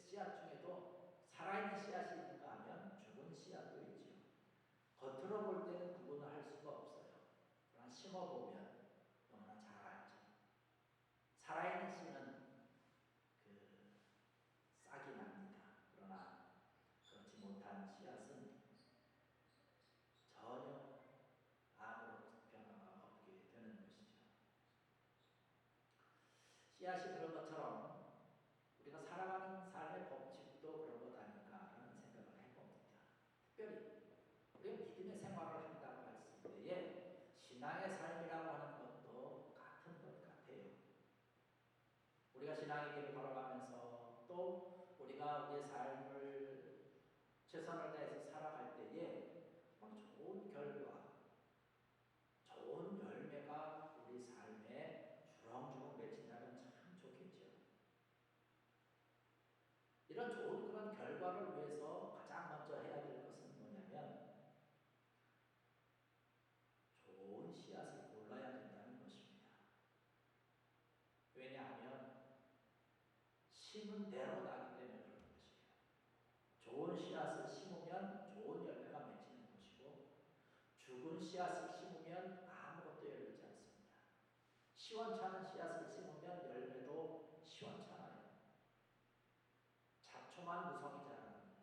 씨앗 중에도 살아있는 씨앗이 있는가 하면 죽은 씨앗도 있죠. 겉으로 볼 때는 구분을 할 수가 없어요. 그러나 심어보면 너무나 잘 알죠. 살아있는 씨는 그 싹이 납니다. 그러나 그렇지 못한 씨앗은 전혀 아무런 변화가 없게 되는 것이죠. 씨앗이 그런 것처럼 우리가 살아가는 삶의 법칙도 그런 것 아닌가라는 생각을 해봅니다. 특별히 우리가 믿음의 생활을 한다고 했을 때에 신앙의 삶이라고 하는 것도 같은 것 같아요. 우리가 신앙의 길을 걸어가면서 또 우리가 우리의 삶을 최선을 다해서 살아갈 때에 좋은 결과, 좋은 열매가 우리 삶에 주렁주렁 맺힌다면 참 좋겠죠. 이런 좋은 그런 결과를 위해서 가장 먼저 해야 될 것은 뭐냐면 좋은 씨앗을 골라야 된다는 것입니다. 왜냐하면 심은 대로 나기 때문에 그런 것이에요. 좋은 씨앗을 심으면 좋은 열매가 맺히는 것이고 죽은 씨앗을 심으면 아무것도 열리지 않습니다. 시원찮은 씨앗을 심으면 열매도 시원찮아요. 잡초만 무성히 자랍니다.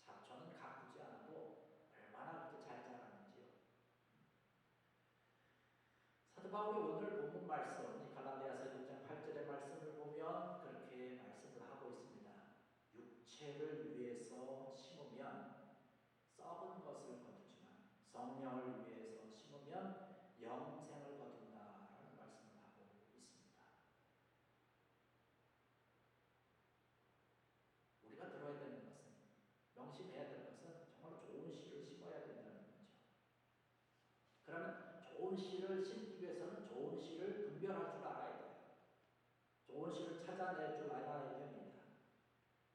잡초는 가꾸지 않아도 얼마나 그렇게 잘 자라는지요. 사도 바울이 오늘 본문 말씀, 갈라디아서 6장 8절의 말씀을 보면 그렇게 말씀을 하고 있습니다. 육체를 위해서 심으면 썩은 것을 거두지만 성령을 위해서 심으면 영생을 거둔다라는 말씀을 하고 있습니다. 우리가 들어야 되는 것은, 명심해야 되는 것은 정말 좋은 씨를 심어야 된다는 거죠. 그러면 좋은 씨를 심기 위해서는 좋은 씨를 분별할 줄 알아야 돼요. 좋은 씨를 찾아낼 줄 알아야 됩니다.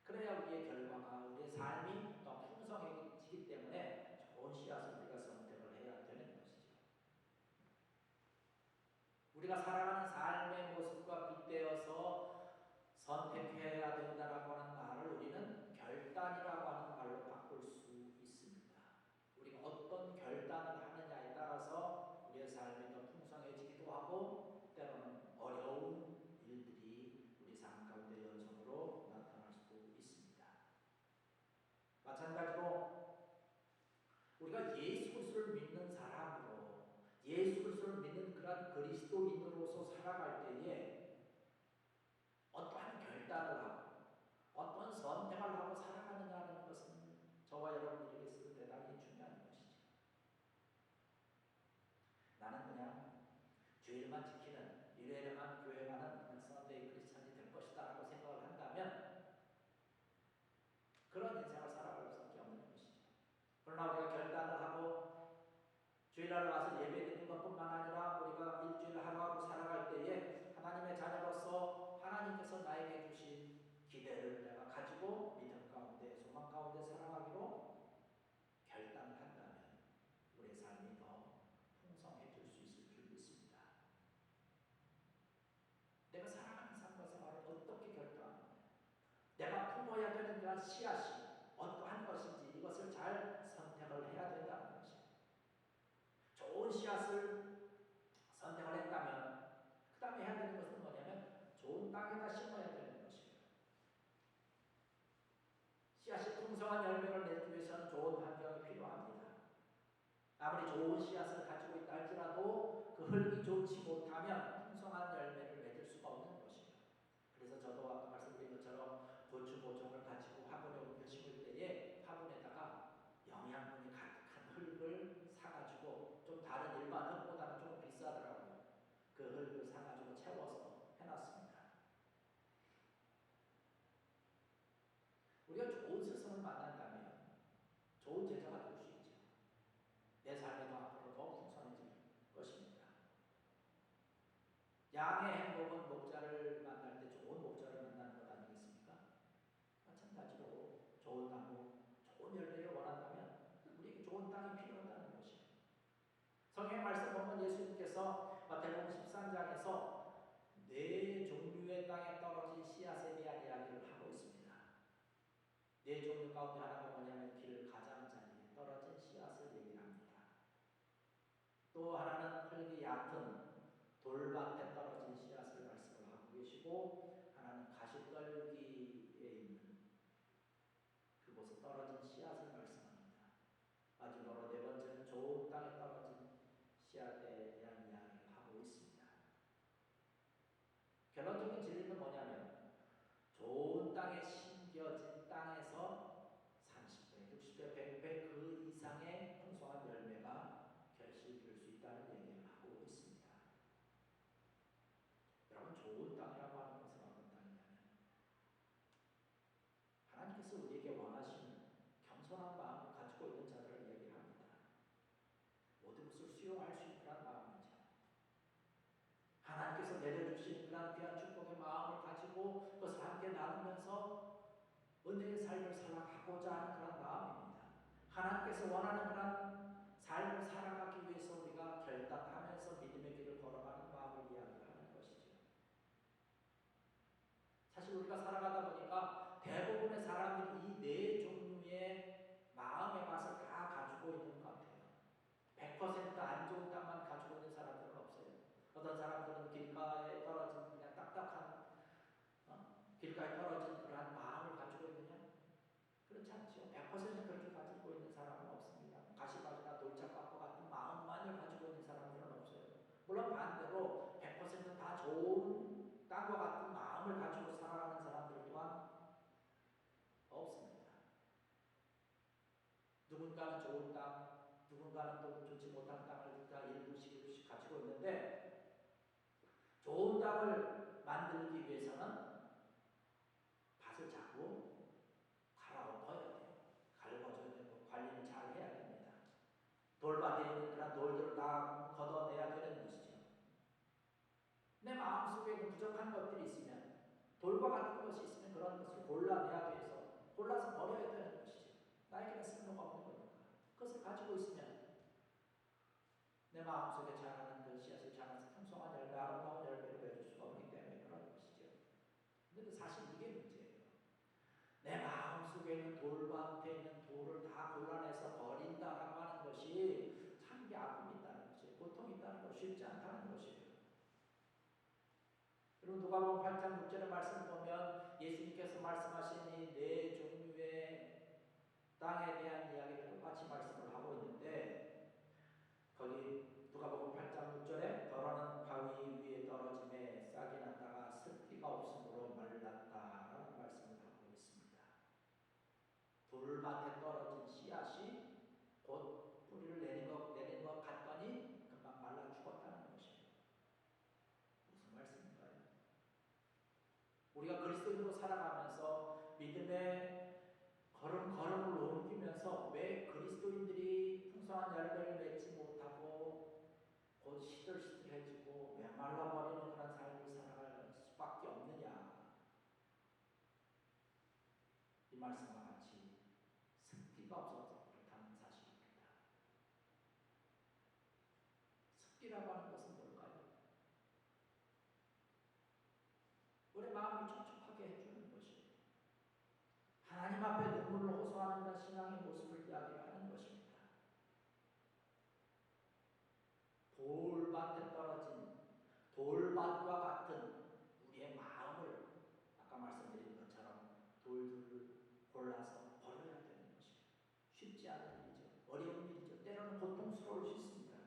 그래야 우리의 결과가, 우리의 삶이 더 풍성해지기 때문에 좋은 씨앗을 우리가 선택을 해야 되는 것이죠. 우리가 살아가는 삶의 모습과 빗대어서 선택해야 된다라고 하는 말을 우리는 결단이라고 하는 말로 바꿀 수 있습니다. 우리가 어떤 결단을 하느냐에 따라서 우리의 삶이 더 풍성해지기도 하고 때로는 어려운 일들이 우리 삶 가운데 연속으로 나타날 수도 있습니다. 마찬가지로 우리가 예수 그리스도를 믿는 사람으로, 예수 그리스도를 믿는 그런 그리스도인으로서 살아갈 때에 어떠한 결단을 하고 어떤 선택을 하고 살아가느냐는 것은 저와 여러분들에게 있어서 대단히 중요한 것이죠. 나는 그냥 주일만 지키는, 일요일에만 교회 가는 그냥 썬데이 크리스찬이 될 것이다 라고 생각을 한다면 그런 인생을 살아갈 수밖에 없는 것이죠. 그러나 우리가 결단을 하고 주일날 와서 예배드리는 것뿐만 아니라 우리가 일주일 하루하루 살아갈 때에 하나님의 자녀로서 하나님께서 나에게 주신 기대를 내가 가지고 믿음 가운데, 소망 가운데 살아가기로 결단을 한다면 우리의 삶이 더 풍성해질 수 있을 줄 믿습니다. 내가 살아가는 삶과 생활을 어떻게 결정하느냐, 내가 품어야 되는 그런 씨앗이 어떠한 것인지 이것을 잘 선택을 해야 된다는 것입니다. 좋은 씨앗을 선택을 했다면 그 다음에 해야 되는 것은 뭐냐면 좋은 땅에다 심어야 되는 것이에요. 씨앗이 풍성한 열매를 내기 위해서는 좋은 환경이 필요합니다. 아무리 좋은 씨앗을 가지고 있다 할지라도 그 흙이 좋지 못하면 풍성한 열매를 맺을 수가 없는 것이에요. 그래서 저도 아까 말씀드린 것처럼 고추 모종을 가지고 화분에 옮겨 심을 때에 화분에다가 영양분이 가득한 흙을 사가지고, 좀 다른 일반 흙보다는 좀 비싸더라고요. 그 흙을 사가지고 채워서 해놨습니다. 우리가 좋은 스승을 만난다면 좋은 제자가 될 수 있죠. 내 삶에도 앞으로 더 풍성해질 것입니다. 양의 행복은 목자를 만날 때 좋은 목자를 만나는 것 아니겠습니까? 마찬가지로 좋은 나무, 좋은 열매를 원한다면 우리에게 좋은 땅이 필요하다는 것이에요. 성경 말씀 보면 예수님께서 마태복음 13장에서 네 종류의 땅에 떨어진 씨앗에 대한 이야기를 하고 있습니다. 네 종류 가운데 하나가 뭐냐면 길 가장자리에 떨어진 씨앗을 얘기를 합니다. 또 하나는 흙이 얕은 돌밭에 떨어진 씨앗을 말씀을 하고 계시고, 하나는 가시떨기에 있는 그곳에 떨어진 씨앗을 말씀합니다. 마지막으로 네 번째는 좋은 땅에 떨어진 씨앗에 대한 이야기를 하고 있습니다. 결론적인 진리는 뭐냐면 좋은 땅에 심겨진 땅에서 30배, 60배, 100배 그 이상의 풍성한 열매가 결실될 수 있다는 얘기를 하고 있습니다. 여러분, 좋은 땅이라고 하는 것은 어떤 땅이냐면 하나님께서 우리에게 원하시는 겸손한 마음을 가지고 있는 자들을 얘기합니다. 모든 것을 수용할 수 있는 마음이죠. 하나님께서 내려주신 그런 귀한 축복의 마음을 가지고 그것을 함께 나누면서 은혜의 삶을 살아가고자 하는 그런 마음입니다. 하나님께서 원하는 그런 삶을 살아가기 위해서 우리가 결단하면서 믿음의 길을 걸어가는 마음을 이야기하는 것이죠. 사실 우리가 살아가다 보니까 대부분의 사람들이 이 네 종류의 마음의 맛을 다 가지고 있는 것 같아요. 100% 안 좋은 땅만 가지고 있는 사람들은 없어요. 어떤 사람들은 길가에 떨어진 그냥 딱딱한 길가에 떨어진 그러한 마음을 가지고 있느냐? 그렇지 않죠. 100% 그렇게 가지고 있는 사람은 없습니다. 가시밭이나 돌짝밭과 같은 마음만을 가지고 있는 사람들은 없어요. 물론 반대로 100%다 좋은 땅과 같은 마음을 가지고 살아가는 사람들 또한 없습니다. 누군가는 좋은 땅, 누군가는 또 좋지 못한 땅을 다 일부씩 가지고 있는데, 좋은 땅을 만들기 위해서는 밭을 자꾸 갈아엎어야 돼요. 갈궈줘야 되고 관리를 잘 해야 됩니다. 돌밭에 있는 그런 돌들을 다 걷어내야 되는 것이죠. 내 마음속에 있는 부족한 것들이 있으면, 돌과 같은 것이 있으면 그런 것을 골라내야 돼서 골라서 버려야 되는 것이죠. 나에게는 쓸모가 없는 거니까. 그것을 가지고 있으면 내 마음속에 자라는 그 씨앗이 자라서 풍성한 열매, 아름다운 열매를 맺을 수가 없기 때문에 그런 것이죠. 그런데 사실 이게 문제예요. 내 마음속에 있는 돌밭에 있는 돌을 다 골라내서 버린다라고 하는 것이 참 아픔이 있다는 것이에요. 고통이 있다는 것이 쉽지 않다는 것이에요. 그리고 누가복음 8장 6절의 말씀을 보면 예수님께서 말씀하신 이 네 종류의 땅에 대한 이야기를 똑같이 말씀을 하고 있는데, 거기 누가복음 8장 6절에 더러는 바위 위에 떨어짐에 싹이 났다가 습기가 없으므로 말랐다라는 말씀을 하고 있습니다. 돌밭에 떨어진 씨앗이 곧 뿌리를 내린 것 같더니 금방 말라 죽었다는 것이에요. 무슨 말씀인가요? 우리가 그리스도인으로 살아가면서 믿음의 걸음을 옮기면서 왜 그리스도인들이 풍성한 열매를 맺지 못하고 곧 시들시들해지고 메말라버리는 그런 삶을 살아갈 수밖에 없느냐? 이 말씀과 같이 습기가 없어서 그렇다는 사실입니다. 습기라고 하는 것은 뭘까요? 우리 마음을 촉촉하게 해주는 것이에요. 하나님 앞에 눈물로 호소하는 신앙의 모습을 이야기하는 것입니다. 돌밭에 떨어진 돌밭과 같은 우리의 마음을 아까 말씀드린 것처럼 돌들을 골라서 버려야 되는 것이에요. 쉽지 않은 일이죠. 어려운 일이죠. 때로는 고통스러울 수 있습니다.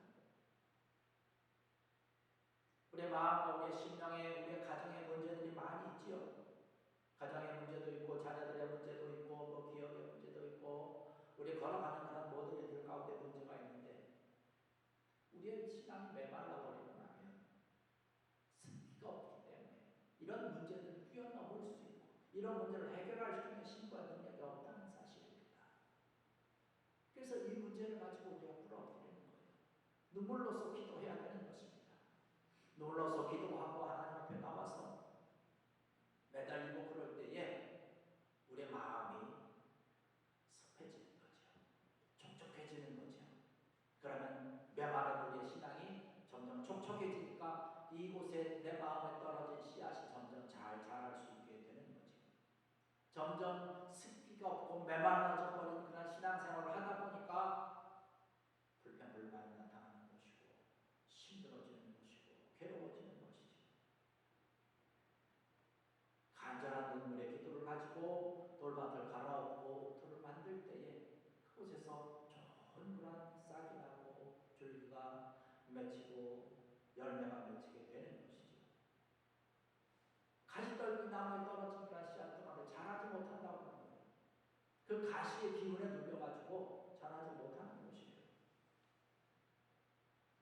우리의 마음과 우리의 심령에 우리의 가정의 문제들이 많이 있지요. 가정의 문제도 있고 자녀들의 문제도 있고 뭐 기업의 문제도 있고 우리 걸어가는 그런 모든 일들 가운데 문제가 있는데, 우리의 신앙이 메말라 버리고 나면 승리가 없기 때문에 이런 문제들을 뛰어넘을 수 있고 이런 문제를 해결할 수 있는 힘과 능력이 없다는 사실입니다. 그래서 이 문제를 가지고 우리가 풀어드리는 거예요. 눈물로써 기도해야 되는 것입니다. 눈물로써 기도하고 하나님 앞에 나와서 매달리고 그럴 때에 우리의 마음이 습해지는 거죠. 촉촉해지는 거죠. 그러면 메마른 우리의 신앙이 점점 촉촉해지니까 이곳에 내 마음에 떨어진 씨앗이 점점 잘 자랄 수 있게 되는 거죠. 점점 습기가 기가 없고 메말라져 버린 그런 신앙생활을 하다 보니까 불평불만이 나타나는 것이고 힘들어지는 것이고 괴로워지는 것이죠. 간절한 눈물의 기도를 가지고 돌밭을 갈아엎고 옥토를 만들 때에 그곳에서 좋은 그런 싹이 나고 줄기가 맺히고 열매가 맺히게 되는 것이죠. 가시떨기 나무에 떨어진 그런 씨앗들은 자라지 못한다고 하는 거예요. 그 가시의 기운에 눌려가지고 자라지 못하는 것이에요.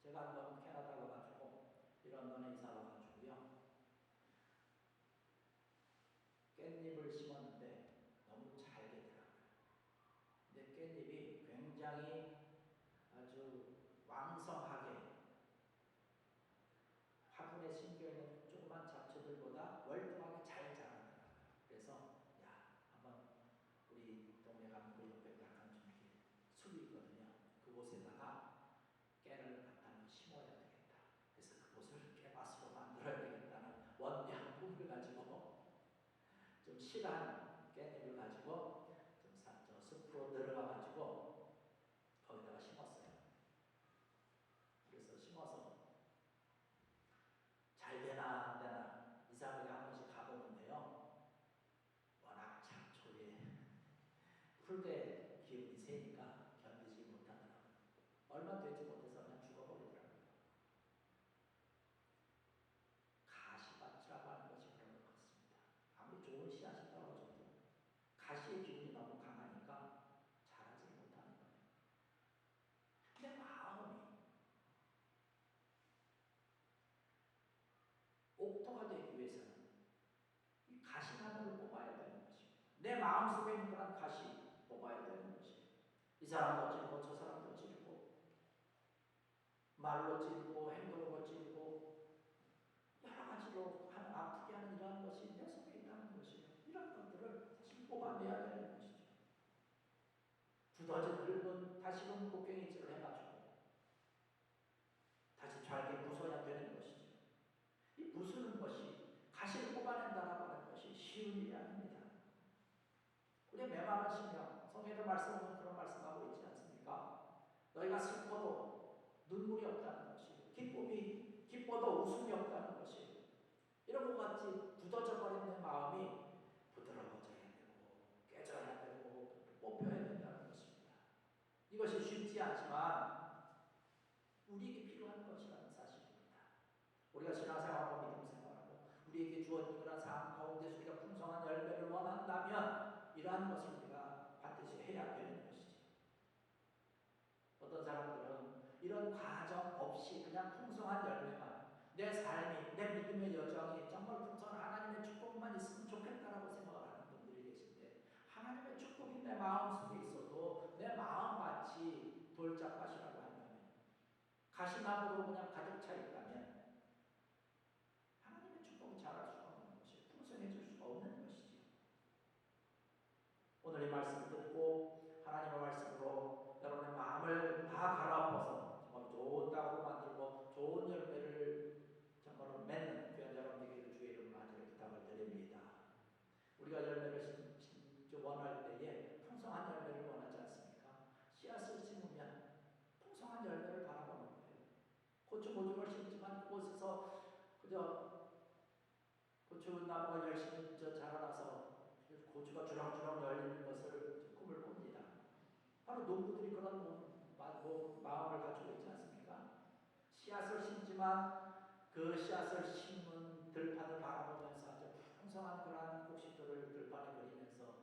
제가 한번 캐나다 가가지고 런던에 이사 와가지고요. 깻잎을 심었는데 너무 잘 되더라고요. 근데 깻잎이 굉장히 아주 왕성하게 화분에 심겨있는 조그만 잡초들보다 월등하게 잘 자라더라고요. 그래서 야, 한번 우리 동네 가면 그 옆에 약간 좀 이렇게 숲이 있거든요. 그곳에다가 깨를 갖다 심어야 되겠다. 그래서 그곳을 깨밭으로 만들어야 되겠다는 원대한 꿈을 가지고 좀 실한 깻잎을 가지고 좀 저 숲으로 들어가가지고 거기다가 심었어요. 그래서 심어서 잘 되나 안 되나 이사하게 한 번씩 가보는데요. 워낙 잡초에 풀대 기운이 세니까 견디지 못하더라고요. 얼마 되지 못해서 그냥 죽어버리더라고요. 가시밭이라고 하는 것이 그런 것 같습니다. 아무리 좋은 씨앗이 떨어져도 가시의 기운이 너무 강하니까 자라지 못하는 거예요. 내 마음이 옥토가 되기 위해서는 이 가시나무를 뽑아야 되는 것입니다. 내 마음속에 있는 그런 가시 뽑아야 되는 것이에요. 이 사람도 찌르고 저 사람도 찌르고 말로 찌르고 행동으로 찌르고 여러 가지로 아프게 하는 이러한 것이 내 속에 있다는 것이에요. 이런 것들을 사실 뽑아내야 되는 것이죠. 굳어진 늙은 다시금 곡괭이질을 해가지고 다시 잘게 부숴야 되는 것이죠. 이 부수는 것이 가시를 뽑아낸다라고 하는 것이 쉬운 일이 아닙니다. 우리 메마른 심령, 성경에도 말씀하면 그런 말씀하고 있지 않습니까? 너희가 슬퍼도 눈물이 없다는 것이, 기뻐도 웃음이 없다는 것이, 이런 것 같이 굳어져 버린 내 마음이 부드러워져야 되고 깨져야 되고 뽑혀야 된다는 것입니다. 이것이 쉽지 않지만 우리에게 필요한 것이라는 사실입니다. 우리가 신앙생활하고 믿음생활하고 우리에게 주어진 그런 삶 가운데서 우리가 풍성한 열매를 원한다면 이러한 것을 우리가 반드시 해야 되는 것이죠. 어떤 사람들은 이런 과정 없이 그냥 풍성한 열매만, 내 삶이, 내 믿음의 여정이 정말 풍성한 하나님의 축복만 있으면 좋겠다라고 생각하는 분들이 계신데, 하나님의 축복이 내 마음속에 있어도 내 마음밭이 돌짝밭이라고 한다면, 가시나무로 그냥 가득 차 있다면 하나님의 축복이 자랄 수가 없는 것이에요. 풍성해질 수가 없는 것이죠. 오늘 이 말씀 듣고 하나님의 말씀으로 여러분의 마음을 다 갈아엎어서 정말 좋은 땅으로 만들고 좋은 열매를 정말로 맺는 귀한 여러분에게 주의 이름으로 간절히 부탁을 드립니다. 우리가 열매를 원할 때에 풍성한 열매를 원하지 않습니까? 씨앗을 심으면 풍성한 열매를 바라보는 거예요. 고추 모종을 심지만 그곳에서 그저 고추나무가 열심히 자라나서 고추가 주렁주렁 열리는 것을 꿈을 꿉니다. 바로 농부들이 그런 마음을 가지고 있지 않습니까? 씨앗을 심지만 그 씨앗을 심은 들판을 바라보면서 아주 풍성한 그러한 곡식들을 들판에 그리면서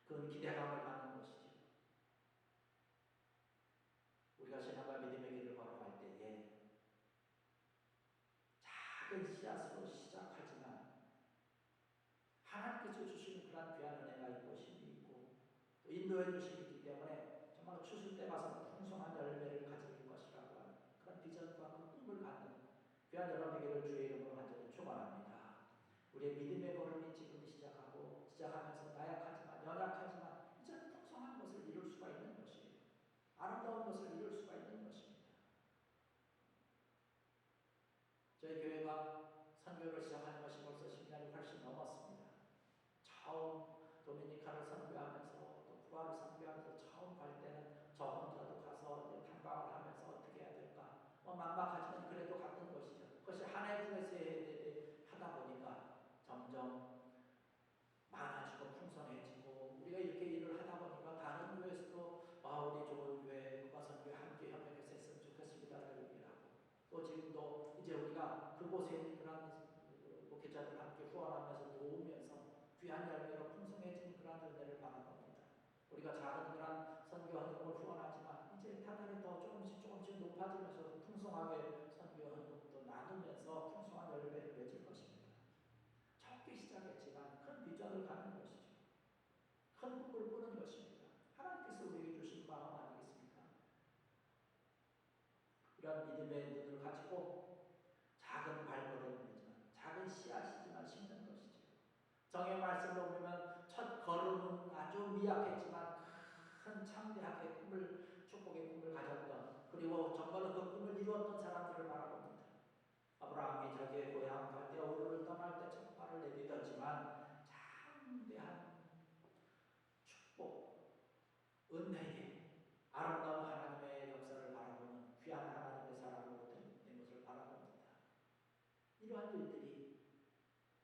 그건 기대감을 갖는 것이죠. 우리가 신앙과 믿음의 길을 걸어갈 때에 작은 씨앗으로 시작하지만 하나님께서 주시는 그런 귀한 은혜가 있고 힘이 있고 또 인도해 주시기 때문에 정말 추수 때 가서 풍성한 열매를 가질 것이라고 하는 그런 비전과 그 꿈을 갖는 귀한 여러분에게를 주의 이름으로 간절히 축원합니다. 우리의 믿음의 걸음이 지금 시작하면서 나약하지만 연약하지만 이제는 풍성한 것을 이룰 수가 있는 것이에요. 아름다운 것을 이룰 수가 있는 것입니다. 저희 교회가 선교를 시작한 것이 벌써 10년이 훨씬 넘었습니다. 처음 도미니카 그곳에 있는 그런 목회자들 함께 후원하면서 도우면서 귀한 열매로 풍성해진 그런 은혜를 바라봅니다. 우리가 작은 그런 선교 헌금을 후원하지만 이제 하나님 더 조금씩 높아지면서 풍성하게 선교 헌금도 나누면서 풍성한 열매를 맺을 것입니다. 적게 시작했지만 큰 비전을 갖는 것이죠. 큰 꿈을 꾸는 것입니다. 하나님께서 우리에게 주신 마음 아니겠습니까? 이런 믿음의 눈을 가지고 작은 발걸음이지만 작은 씨앗이지만 심는 것이죠. 정의 말씀으로 보면 첫 걸음은 아주 미약했지만 큰 창대하게 축복의 꿈을 가졌던, 그리고 정말로 그 꿈을 이루었던 사람들을 바라봅니다. 아브라함이 자기의 고향 갈대아 우르를 떠날 때 첫 발을 내딛었지만 창대한 축복, 은혜의 아름다운 하나님의 역사를 바라보는 귀한 하나님의 사람으로 된 것을 바라봅니다. 이러한 일들이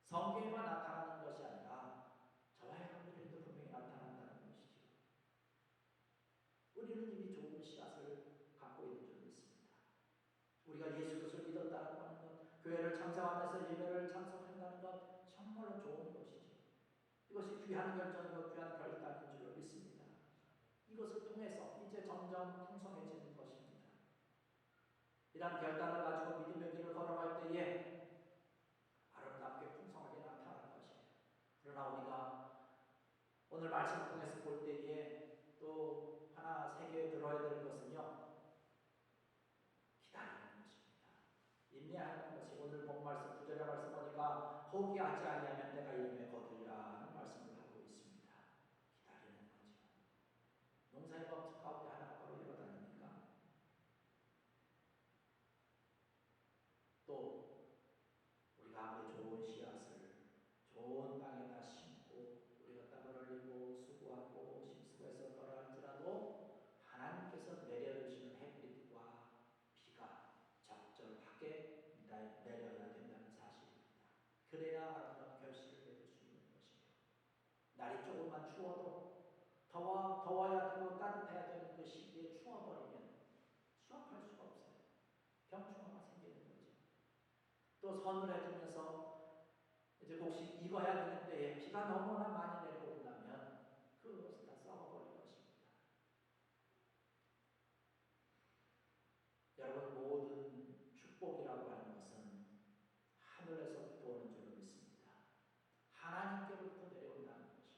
성경에만 나타나는 것이 아니라 저와 여러분들에게도 분명히 나타난다는 것이죠. 우리는 이미 좋은 씨앗을 갖고 있는 줄 믿습니다. 우리가 예수 그리스도를 믿었다는 것, 교회를 참석하면서 예배를 참석한다는 것 정말로 좋은 것이죠. 이것이 귀한 결정이고 귀한 결단인 줄 믿습니다. 이것을 통해서 이제 점점 풍성해지는 것입니다. 이런 결단을 가지고 믿음의 길을 걸어갈 때에 아름답게 풍성하게 나타날 것이에요. 그러나 우리가 오늘 말씀을 통해서 볼 때에 또 하나 새겨 들어야 될 것은요, 기다리는 것입니다. 인내하는 것이, 오늘 본 말씀 9절의 말씀 보니까 포기하지 아니하면 내가 이름에 거두리라 는 말씀을 하고 있습니다. 기다리는 거죠. 농사의 법칙 가운데 하나가 바로 이러다 아닙니까? 또 우리가 아무리 좋은 씨앗을 좋은 땅에다 심고 우리가 땀을 흘리고 수고하고 심수고해서 떠나 할지라도 하나님께서 내려주시는 햇빛과 비가 적절하게 내려야 된다는 사실입니다. 그래야 아름다운 결실을 맺을 수 있는 것이에요. 날이 조금만 추워도 더워야 되고 따뜻해야 되는 그 시기에 추워버리면 수확할 수가 없어요. 병충해가 생기는 거죠. 또 서늘해지면서 이제 곡식 익어야 되는 때에 비가 너무나 많이 내려온다면 그것을 다 썩어버릴 것입니다. 여러분, 모든 축복이라고 하는 것은 하늘에서부터 오는 줄 믿습니다. 하나님께로부터 내려온다는 것입니다.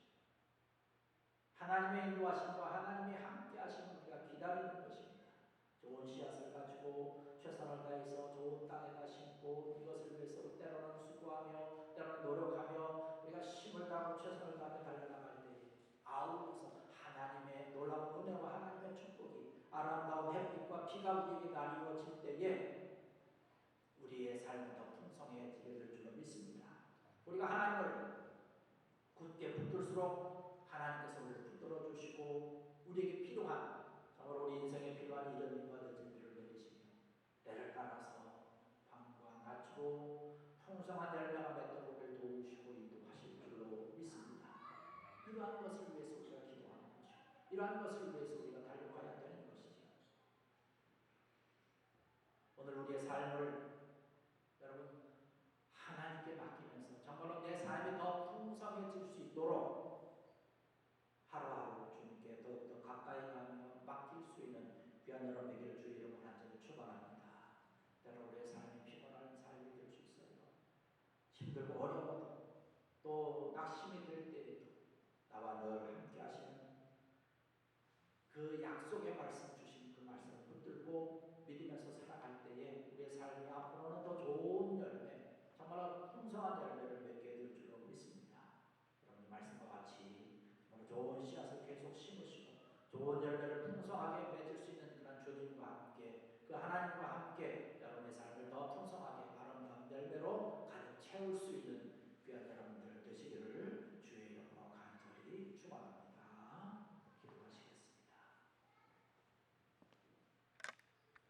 하나님의 인도하심과 하나님의 함께 하심을 우리가 기다리는 것입니다. 좋은 씨앗을 가지고 최선을 다해서 좋은 땅에다 심고 이것을 위해서 때로는 수고하며 때로는 노력하며 우리가 힘을 다하고 최선을 다하며 달려나갈 때 아울러서 하나님의 놀라운 은혜와 하나님의 축복이 아름다운 햇빛과 비가 우리에게 나뉘어질 때에 우리의 삶은 더 풍성해지게 될 줄 믿습니다. 우리가 하나님을 굳게 붙들수록 하나님께서 우리를 붙들어 주시고 우리에게 필요한, 정말 우리 인생에 필요한 이런 일과 진리를 내리시며 때를 따라서 방과 낮추고 풍성한 열매가 맺도록 우리를 도우시고 인도하실 줄로 믿습니다. 이러한 것을 위해서 우리가 기도하는 것이죠. 이러한 것을 위해서 우리가 달려가야 되는 것이죠. 오늘 우리의 삶을 여러분 하나님께 맡기면서 정말로 내 삶이 더 풍성해질 수 있도록 하루하루 주님께 더욱더 가까이 가며 맡길 수 있는 귀한 여러분에게 주의 이름으로 간절히 축원합니다. 때로 우리의 삶이 피곤한 삶이 될 수 있어요. 힘들고 어려워도 또 낙심이 될 때에도 나와 늘 함께 하시는 그 약속의 말씀 주신 그 말씀을 붙들고 믿으면서 살아갈 때에 우리의 삶이 앞으로는 더 좋은 열매, 정말 풍성한 열매를 맺게 될 줄로 믿습니다. 여러분의 말씀과 같이 좋은 씨앗을 계속 심으시고 좋은 열매를 풍성하게 맺을 수 있는 그런 주님과 함께, 그 하나님과 함께 여러분의 삶을 더 풍성하게 아름다운 열매로 가득 채울 수 있는 귀한 여러분들